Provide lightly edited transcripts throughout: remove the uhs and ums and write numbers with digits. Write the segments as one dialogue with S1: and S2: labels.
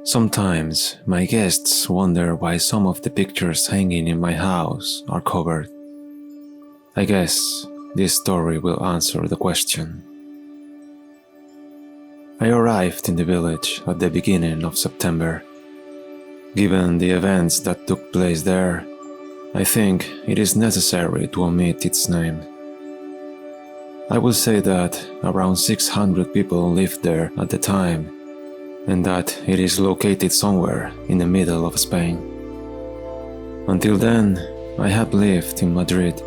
S1: Sometimes my guests wonder why some of the pictures hanging in my house are covered. I guess this story will answer the question. I arrived in the village at the beginning of September. Given the events that took place there, I think it is necessary to omit its name. I will say that around 600 people lived there at the time, and that it is located somewhere in the middle of Spain. Until then, I had lived in Madrid.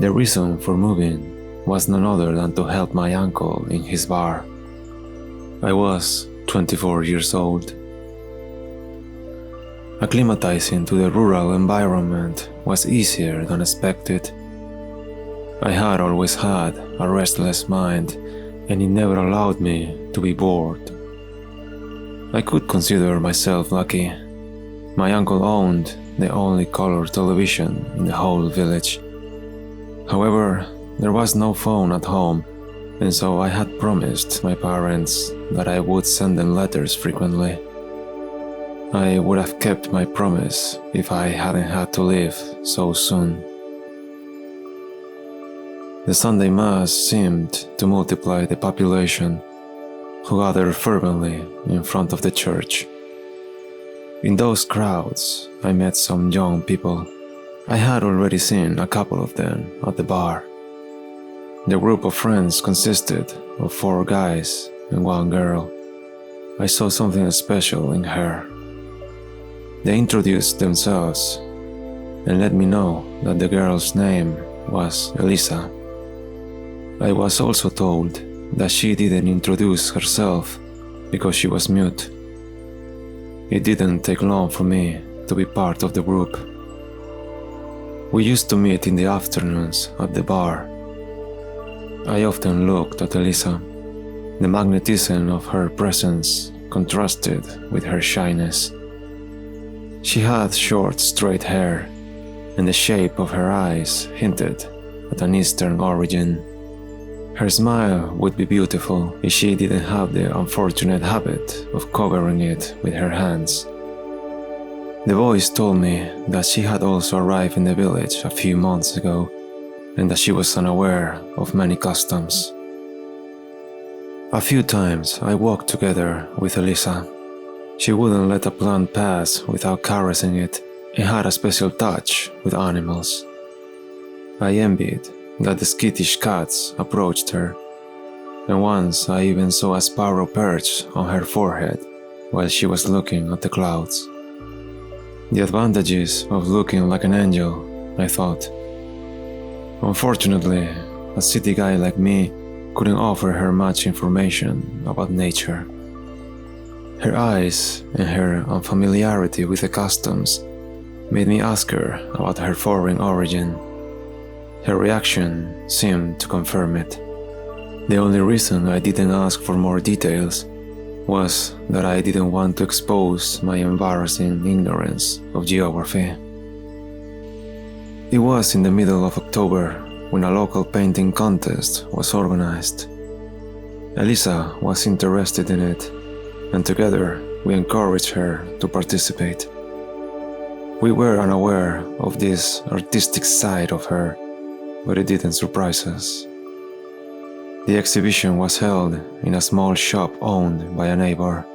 S1: The reason for moving was none other than to help my uncle in his bar. I was 24 years old. Acclimatizing to the rural environment was easier than expected. I had always had a restless mind, and it never allowed me to be bored. I could consider myself lucky. My uncle owned the only color television in the whole village. However, there was no phone at home, and so I had promised my parents that I would send them letters frequently. I would have kept my promise if I hadn't had to leave so soon. The Sunday Mass seemed to multiply the population, who gathered fervently in front of the church. In those crowds, I met some young people. I had already seen a couple of them at the bar. The group of friends consisted of 4 guys and 1 girl. I saw something special in her. They introduced themselves and let me know that the girl's name was Elisa. I was also told that she didn't introduce herself because she was mute. It didn't take long for me to be part of the group. We used to meet in the afternoons at the bar. I often looked at Elisa. The magnetism of her presence contrasted with her shyness. She had short, straight hair, and the shape of her eyes hinted at an Eastern origin. Her smile would be beautiful if she didn't have the unfortunate habit of covering it with her hands. The boys told me that she had also arrived in the village a few months ago, and that she was unaware of many customs. A few times I walked together with Elisa. She wouldn't let a plant pass without caressing it, and had a special touch with animals. I envied that the skittish cats approached her, and once I even saw a sparrow perch on her forehead while she was looking at the clouds. The advantages of looking like an angel, I thought. Unfortunately, a city guy like me couldn't offer her much information about nature. Her eyes and her unfamiliarity with the customs made me ask her about her foreign origin. Her reaction seemed to confirm it. The only reason I didn't ask for more details was that I didn't want to expose my embarrassing ignorance of geography. It was in the middle of October when a local painting contest was organized. Elisa was interested in it, and together we encouraged her to participate. We were unaware of this artistic side of her, but it didn't surprise us. The exhibition was held in a small shop owned by a neighbor.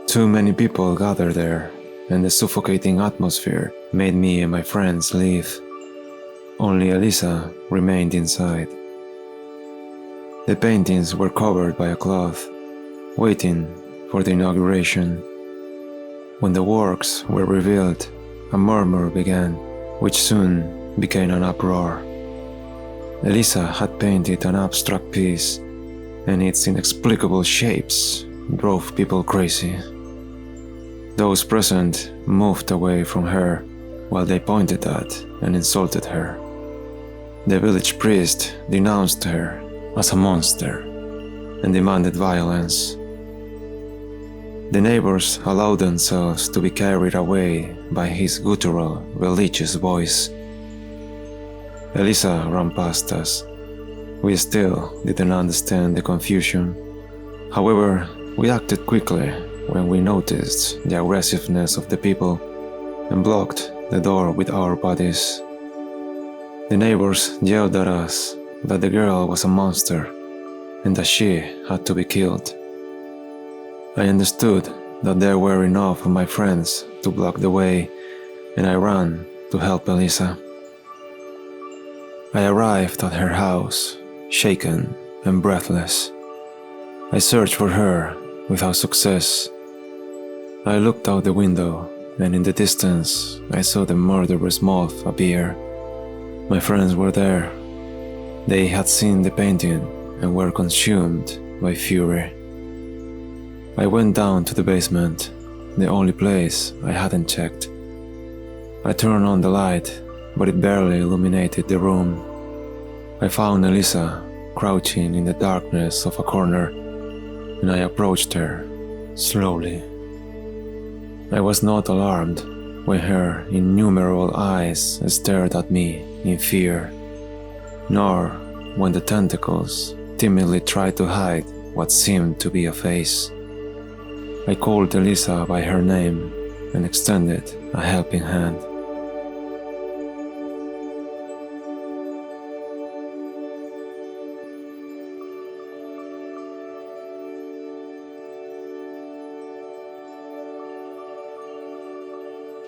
S1: Too many people gathered there, and the suffocating atmosphere made me and my friends leave. Only Elisa remained inside. The paintings were covered by a cloth, waiting for the inauguration. When the works were revealed, a murmur began, which soon became an uproar. Elisa had painted an abstract piece, and its inexplicable shapes drove people crazy. Those present moved away from her while they pointed at and insulted her. The village priest denounced her as a monster and demanded violence. The neighbors allowed themselves to be carried away by his guttural, religious voice. Elisa ran past us. We still didn't understand the confusion. However, We acted quickly when we noticed the aggressiveness of the people and blocked the door with our bodies. The neighbors yelled at us that the girl was a monster and that she had to be killed. I understood that there were enough of my friends to block the way, and I ran to help Elisa. I arrived at her house, shaken and breathless. I searched for her without success. I looked out the window, and in the distance I saw the murderous moth appear. My friends were there. They had seen the painting and were consumed by fury. I went down to the basement, the only place I hadn't checked. I turned on the light, but it barely illuminated the room. I found Elisa crouching in the darkness of a corner, and I approached her slowly. I was not alarmed when her innumerable eyes stared at me in fear, nor when the tentacles timidly tried to hide what seemed to be a face. I called Elisa by her name and extended a helping hand.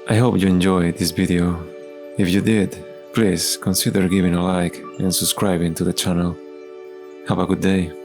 S1: I hope you enjoyed this video. If you did, please consider giving a like and subscribing to the channel. Have a good day.